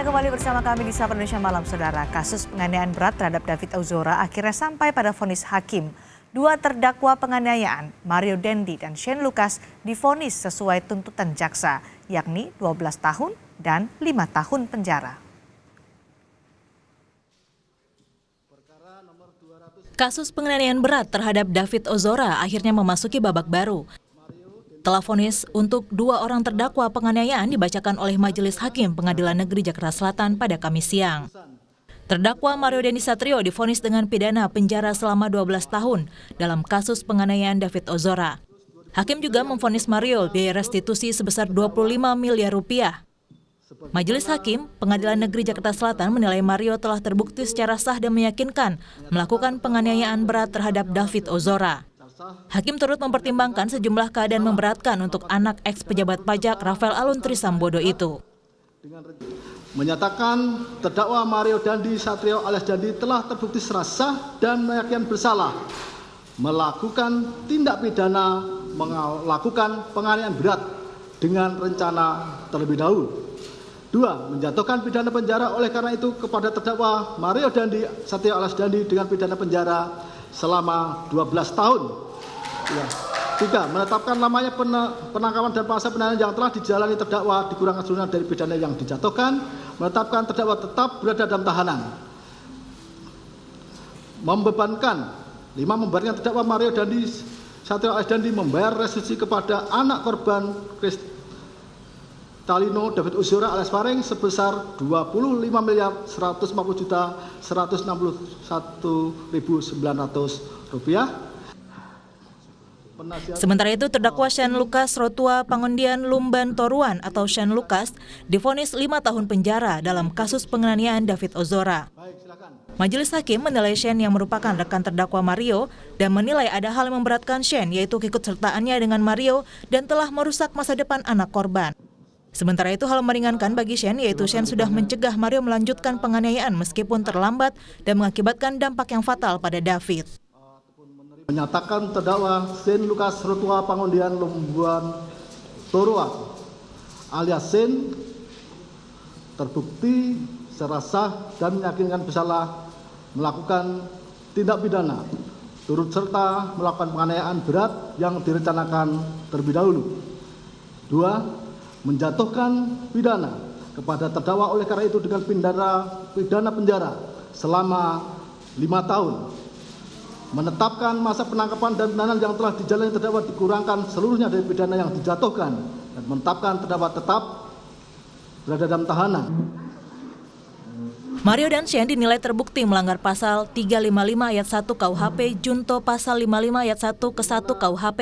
Anda kembali bersama kami di Sapa Indonesia Malam, Saudara. Kasus penganiayaan berat terhadap David Ozora akhirnya sampai pada vonis hakim. Dua terdakwa penganiayaan, Mario Dendi dan Shane Lucas, divonis sesuai tuntutan jaksa, yakni 12 tahun dan 5 tahun penjara. Kasus penganiayaan berat terhadap David Ozora akhirnya memasuki babak baru. Telah vonis untuk dua orang terdakwa penganiayaan dibacakan oleh Majelis Hakim Pengadilan Negeri Jakarta Selatan pada Kamis siang. Terdakwa Mario Dendi Satrio divonis dengan pidana penjara selama 12 tahun dalam kasus penganiayaan David Ozora. Hakim juga memvonis Mario biaya restitusi sebesar 25 miliar rupiah. Majelis Hakim Pengadilan Negeri Jakarta Selatan menilai Mario telah terbukti secara sah dan meyakinkan melakukan penganiayaan berat terhadap David Ozora. Hakim turut mempertimbangkan sejumlah keadaan memberatkan untuk anak ex-pejabat pajak Rafael Alun Trisambodo itu. Menyatakan terdakwa Mario Dendi Satrio alias Dendi telah terbukti secara sah dan meyakinkan bersalah melakukan tindak pidana melakukan penganiayaan berat dengan rencana terlebih dahulu. 2. Menjatuhkan pidana penjara oleh karena itu kepada terdakwa Mario Dendi Satrio alias Dendi dengan pidana penjara selama 12 tahun. 3. Menetapkan lamanya penangkapan dan masa penahanan yang telah dijalani terdakwa dikurangkan seluruhnya dari pidana yang dijatuhkan. Menetapkan terdakwa tetap berada dalam tahanan. Membebankan terdakwa Mario Dendi Satrio alias Dendi membayar restitusi kepada anak korban Kristalino David Ozora alias Faring sebesar 25.161.900 rupiah. Sementara itu terdakwa Shane Lucas Rotua Pangondian Lumban Toruan atau Shane Lucas divonis 5 tahun penjara dalam kasus penganiayaan David Ozora. Majelis Hakim menilai Shane yang merupakan rekan terdakwa Mario dan menilai ada hal yang memberatkan Shane, yaitu keikutsertaannya dengan Mario dan telah merusak masa depan anak korban. Sementara itu hal meringankan bagi Shane, yaitu Shane sudah mencegah Mario melanjutkan penganiayaan meskipun terlambat dan mengakibatkan dampak yang fatal pada David. Menyatakan terdakwa Shane Lucas Rotua Pangondian Lumban Toruan alias Shane terbukti secara sah dan meyakinkan bersalah melakukan tindak pidana turut serta melakukan penganiayaan berat yang direncanakan terlebih dahulu. 2. Menjatuhkan pidana kepada terdakwa oleh karena itu dengan pidana penjara selama 5 tahun. Menetapkan masa penangkapan dan penahanan yang telah dijalani terdakwa dikurangkan seluruhnya dari pidana yang dijatuhkan dan menetapkan terdakwa tetap berada dalam tahanan. Mario dan Shane dinilai terbukti melanggar pasal 355 ayat 1 KUHP junto pasal 55 ayat 1 ke 1 KUHP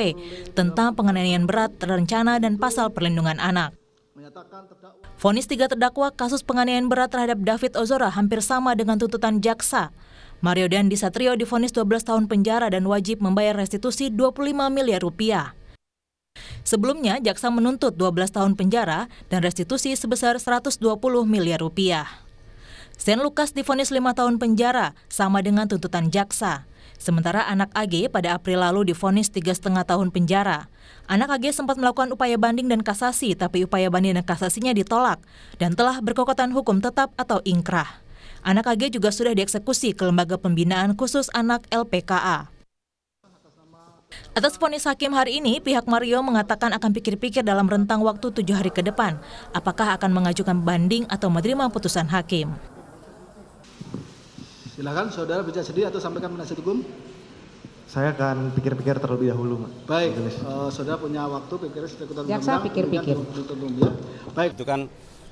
tentang penganiayaan berat terencana dan pasal perlindungan anak. Vonis 3 terdakwa kasus penganiayaan berat terhadap David Ozora hampir sama dengan tuntutan jaksa. Mario Dendi Satrio divonis 12 tahun penjara dan wajib membayar restitusi 25 miliar rupiah. Sebelumnya, jaksa menuntut 12 tahun penjara dan restitusi sebesar 120 miliar rupiah. Shane Lucas divonis 5 tahun penjara, sama dengan tuntutan jaksa. Sementara anak AG pada April lalu divonis 3,5 tahun penjara. Anak AG sempat melakukan upaya banding dan kasasi, tapi upaya banding dan kasasinya ditolak dan telah berkekuatan hukum tetap atau ingkrah. Anak AG juga sudah dieksekusi ke Lembaga Pembinaan Khusus Anak LPKA. Atas vonis hakim hari ini, pihak Mario mengatakan akan pikir-pikir dalam rentang waktu 7 hari ke depan, apakah akan mengajukan banding atau menerima putusan hakim. Silakan saudara bicara sendiri atau sampaikan penasihat hukum. Saya akan pikir-pikir terlebih dahulu, Pak. Baik, saudara punya waktu pikir sekitar jaksa pikir-pikir. Baik, itu kan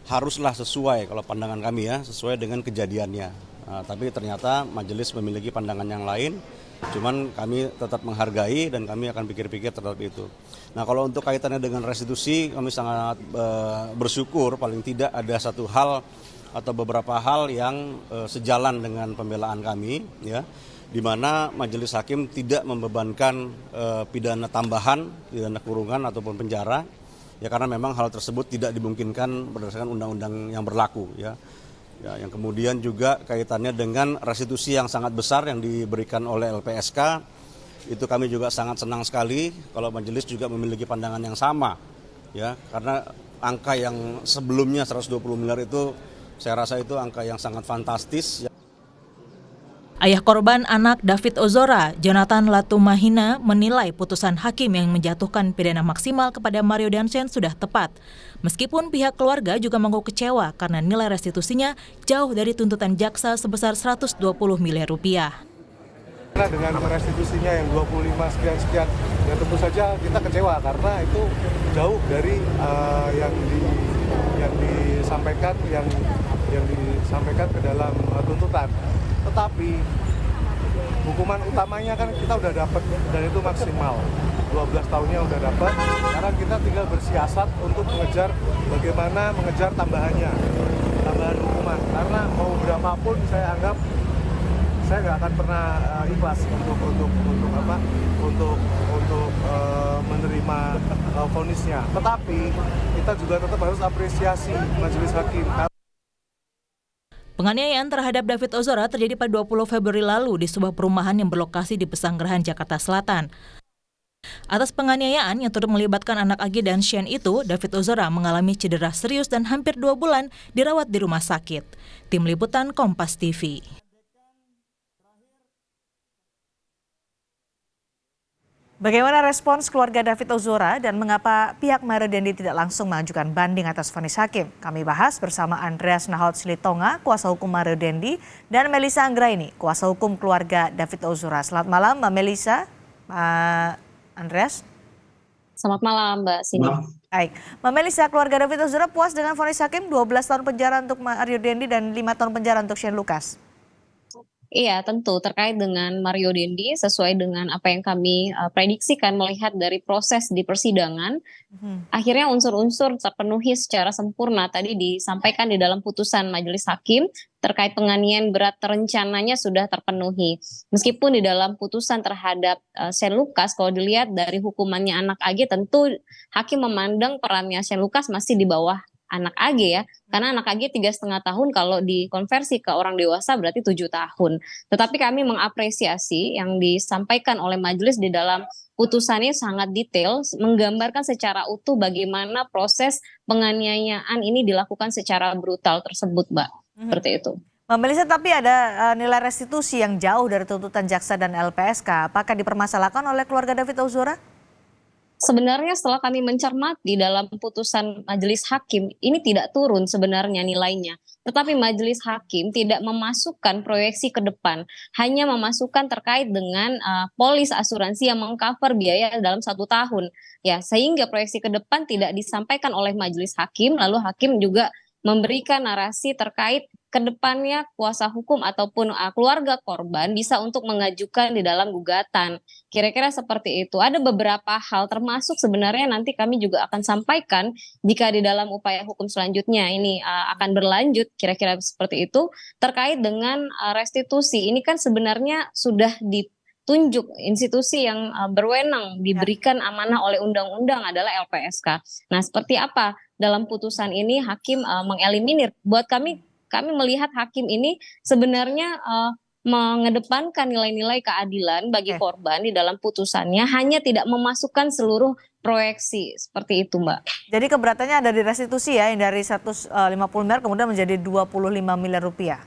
haruslah sesuai kalau pandangan kami ya, sesuai dengan kejadiannya. Nah, tapi ternyata majelis memiliki pandangan yang lain, cuman kami tetap menghargai dan kami akan pikir-pikir terhadap itu. Nah, kalau untuk kaitannya dengan restitusi, kami sangat bersyukur paling tidak ada satu hal atau beberapa hal yang sejalan dengan pembelaan kami, ya, di mana majelis hakim tidak membebankan pidana tambahan, pidana kurungan ataupun penjara. Ya, karena memang hal tersebut tidak dimungkinkan berdasarkan undang-undang yang berlaku, ya. Ya, yang kemudian juga kaitannya dengan restitusi yang sangat besar yang diberikan oleh LPSK, itu kami juga sangat senang sekali kalau majelis juga memiliki pandangan yang sama, ya, karena angka yang sebelumnya 120 miliar itu Saya rasa itu angka yang sangat fantastis. Ayah korban anak David Ozora, Jonathan Latumahina, menilai putusan hakim yang menjatuhkan pidana maksimal kepada Mario dan Shane sudah tepat. Meskipun pihak keluarga juga mengaku kecewa karena nilai restitusinya jauh dari tuntutan jaksa sebesar 120 miliar rupiah. Dengan restitusinya yang 25 sekian, ya tentu saja kita kecewa karena itu jauh dari yang disampaikan ke dalam tuntutan. Tetapi hukuman utamanya kan kita udah dapat dan itu maksimal 12 tahunnya udah dapat. Sekarang kita tinggal bersiasat untuk bagaimana mengejar tambahan hukuman. Karena mau berapapun saya anggap saya nggak akan pernah ikhlas untuk menerima vonisnya. Tetapi kita juga tetap harus apresiasi majelis hakim. Penganiayaan terhadap David Ozora terjadi pada 20 Februari lalu di sebuah perumahan yang berlokasi di Pesanggerahan, Jakarta Selatan. Atas penganiayaan yang turut melibatkan anak AG dan Shane itu, David Ozora mengalami cedera serius dan hampir 2 bulan dirawat di rumah sakit. Tim Liputan Kompas TV. Bagaimana respons keluarga David Ozora dan mengapa pihak Mario Dendi tidak langsung mengajukan banding atas vonis hakim? Kami bahas bersama Andreas Nahot Silitonga, kuasa hukum Mario Dendi, dan Melisa Anggraini, kuasa hukum keluarga David Ozora. Selamat malam Mbak Melisa, Pak Andreas. Selamat malam Mbak Sini. Baik, Mbak Melisa, keluarga David Ozora puas dengan vonis hakim 12 tahun penjara untuk Mario Dendi dan 5 tahun penjara untuk Shane Lucas? Iya, tentu terkait dengan Mario Dendi sesuai dengan apa yang kami prediksikan melihat dari proses di persidangan, akhirnya unsur-unsur terpenuhi secara sempurna tadi disampaikan di dalam putusan majelis hakim terkait penganiayaan berat terencananya sudah terpenuhi. Meskipun di dalam putusan terhadap Shane Lucas kalau dilihat dari hukumannya anak AG tentu hakim memandang perannya Shane Lucas masih di bawah anak AG ya, karena anak AG 3,5 tahun kalau dikonversi ke orang dewasa berarti 7 tahun. Tetapi kami mengapresiasi yang disampaikan oleh majelis di dalam putusannya sangat detail, menggambarkan secara utuh bagaimana proses penganiayaan ini dilakukan secara brutal tersebut, Mbak. Seperti itu. Mbak Melisa, tapi ada nilai restitusi yang jauh dari tuntutan jaksa dan LPSK. Apakah dipermasalahkan oleh keluarga David Ozora? Sebenarnya setelah kami mencermati dalam putusan majelis hakim, ini tidak turun sebenarnya nilainya. Tetapi majelis hakim tidak memasukkan proyeksi ke depan, hanya memasukkan terkait dengan polis asuransi yang mengcover biaya dalam 1 tahun. Ya, sehingga proyeksi ke depan tidak disampaikan oleh majelis hakim, lalu hakim juga memberikan narasi terkait kedepannya kuasa hukum ataupun keluarga korban bisa untuk mengajukan di dalam gugatan. Kira-kira seperti itu. Ada beberapa hal termasuk sebenarnya nanti kami juga akan sampaikan jika di dalam upaya hukum selanjutnya ini akan berlanjut kira-kira seperti itu terkait dengan restitusi. Ini kan sebenarnya sudah ditunjuk institusi yang berwenang diberikan amanah oleh undang-undang adalah LPSK. Nah, seperti apa dalam putusan ini hakim mengeliminir. Buat kami melihat hakim ini sebenarnya mengedepankan nilai-nilai keadilan bagi korban di dalam putusannya, hanya tidak memasukkan seluruh proyeksi seperti itu, Mbak. Jadi keberatannya ada di restitusi ya, yang dari 150 miliar kemudian menjadi 25 miliar rupiah.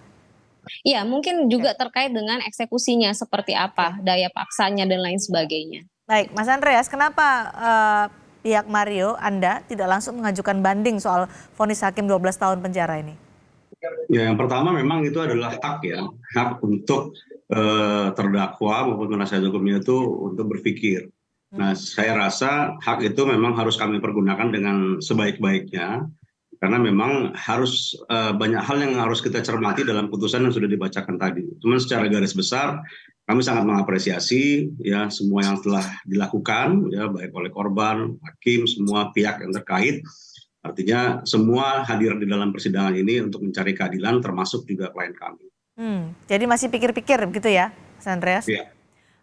Iya, mungkin juga terkait dengan eksekusinya seperti apa, daya paksanya dan lain sebagainya. Baik, Mas Andreas, kenapa pihak Mario, Anda tidak langsung mengajukan banding soal vonis hakim 12 tahun penjara ini? Ya, yang pertama memang itu adalah hak untuk terdakwa maupun penasihat hukumnya itu untuk berpikir. Nah, saya rasa hak itu memang harus kami pergunakan dengan sebaik-baiknya, karena memang harus banyak hal yang harus kita cermati dalam putusan yang sudah dibacakan tadi. Cuman secara garis besar kami sangat mengapresiasi ya semua yang telah dilakukan ya, baik oleh korban, hakim, semua pihak yang terkait. Artinya semua hadir di dalam persidangan ini untuk mencari keadilan, termasuk juga klien kami. Jadi masih pikir-pikir begitu ya, Mas Andreas? Iya.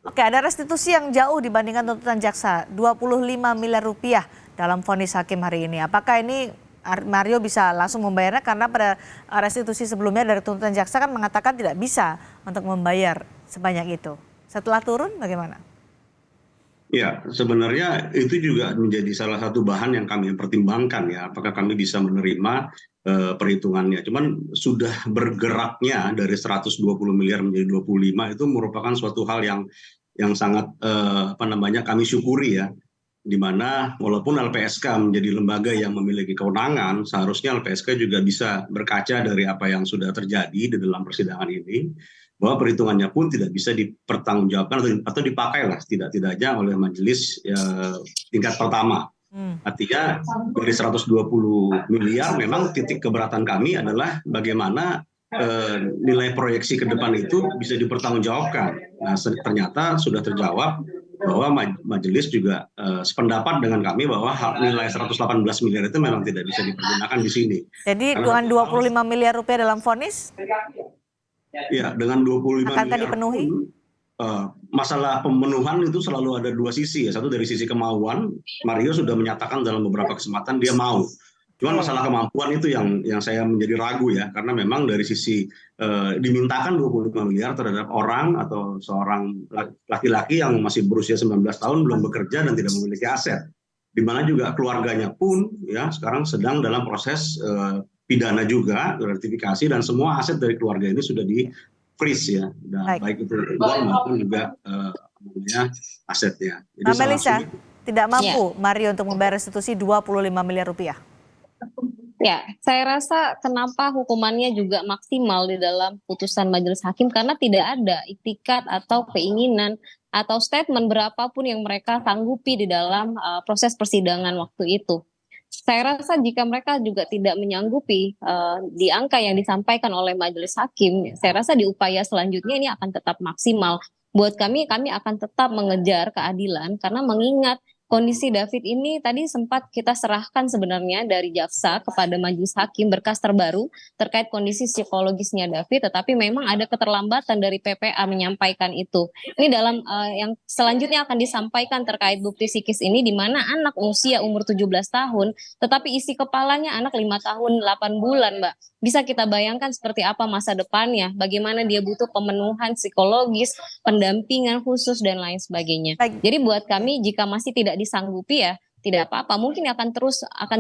Oke, ada restitusi yang jauh dibandingkan tuntutan jaksa, 25 miliar rupiah dalam vonis hakim hari ini. Apakah ini Mario bisa langsung membayarnya, karena pada restitusi sebelumnya dari tuntutan jaksa kan mengatakan tidak bisa untuk membayar sebanyak itu. Setelah turun bagaimana? Ya, sebenarnya itu juga menjadi salah satu bahan yang kami pertimbangkan ya, apakah kami bisa menerima perhitungannya. Cuman sudah bergeraknya dari 120 miliar menjadi 25 itu merupakan suatu hal yang sangat kami syukuri ya, di mana walaupun LPSK menjadi lembaga yang memiliki kewenangan, seharusnya LPSK juga bisa berkaca dari apa yang sudah terjadi di dalam persidangan ini, bahwa perhitungannya pun tidak bisa dipertanggungjawabkan atau dipakai lah tidak-tidaknya oleh majelis tingkat pertama. Artinya dari 120 miliar memang titik keberatan kami adalah bagaimana nilai proyeksi ke depan itu bisa dipertanggungjawabkan. Nah, ternyata sudah terjawab bahwa majelis juga sependapat dengan kami bahwa nilai 118 miliar itu memang tidak bisa dipergunakan di sini. Jadi dengan 25 miliar rupiah dalam vonis ya, dengan 25 akan miliar dipenuhi? Masalah pemenuhan itu selalu ada dua sisi ya. Satu dari sisi kemauan, Mario sudah menyatakan dalam beberapa kesempatan dia mau. Cuman masalah kemampuan itu yang saya menjadi ragu ya, karena memang dari sisi dimintakan 25 miliar terhadap orang atau seorang laki-laki yang masih berusia 19 tahun belum bekerja dan tidak memiliki aset. Di mana juga keluarganya pun ya sekarang sedang dalam proses pidana juga, gratifikasi, dan semua aset dari keluarga ini sudah di freeze ya, dan baik itu uang maupun juga asetnya. Jadi Mbak Melisa, tidak mampu Mario untuk membayar restitusi 25 miliar rupiah? Ya, saya rasa kenapa hukumannya juga maksimal di dalam putusan majelis hakim, karena tidak ada iktikat atau keinginan atau statement berapapun yang mereka sanggupi di dalam proses persidangan waktu itu. Saya rasa jika mereka juga tidak menyanggupi di angka yang disampaikan oleh majelis hakim, saya rasa di upaya selanjutnya ini akan tetap maksimal. Buat kami akan tetap mengejar keadilan, karena mengingat kondisi David ini tadi sempat kita serahkan sebenarnya dari jaksa kepada majelis hakim berkas terbaru terkait kondisi psikologisnya David, tetapi memang ada keterlambatan dari PPA menyampaikan itu. Ini dalam yang selanjutnya akan disampaikan terkait bukti psikis ini, di mana anak usia umur 17 tahun, tetapi isi kepalanya anak 5 tahun 8 bulan, Mbak. Bisa kita bayangkan seperti apa masa depannya, bagaimana dia butuh pemenuhan psikologis, pendampingan khusus, dan lain sebagainya. Jadi buat kami jika masih tidak disanggupi ya tidak apa-apa, mungkin akan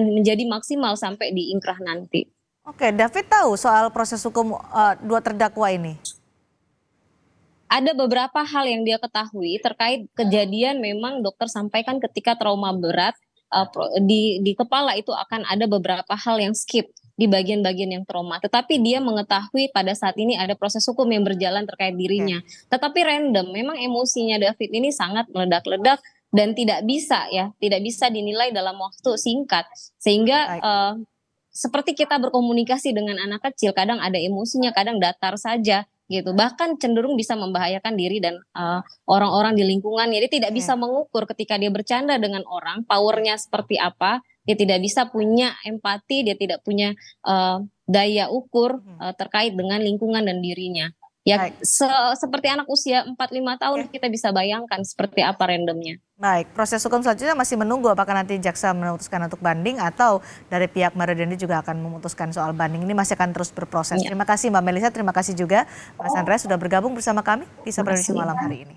menjadi maksimal sampai di ingkrah nanti. Oke, David tahu soal proses hukum dua terdakwa ini? Ada beberapa hal yang dia ketahui terkait kejadian, memang dokter sampaikan ketika trauma berat di kepala itu akan ada beberapa hal yang skip di bagian-bagian yang trauma. Tetapi dia mengetahui pada saat ini ada proses hukum yang berjalan terkait dirinya. Tetapi random, memang emosinya David ini sangat meledak-ledak dan tidak bisa dinilai dalam waktu singkat. Sehingga seperti kita berkomunikasi dengan anak kecil, kadang ada emosinya, kadang datar saja gitu. Bahkan cenderung bisa membahayakan diri dan orang-orang di lingkungan. Jadi tidak bisa mengukur ketika dia bercanda dengan orang, powernya seperti apa. Dia tidak bisa punya empati, dia tidak punya daya ukur terkait dengan lingkungan dan dirinya. Ya, seperti anak usia 4-5 tahun kita bisa bayangkan seperti apa randomnya. Baik, proses hukum selanjutnya masih menunggu apakah nanti jaksa memutuskan untuk banding atau dari pihak Mario Dendi juga akan memutuskan soal banding. Ini masih akan terus berproses. Terima kasih Mbak Melisa, terima kasih juga Mas Andreas sudah bergabung bersama kami di Sapa Indonesia Malam hari ini.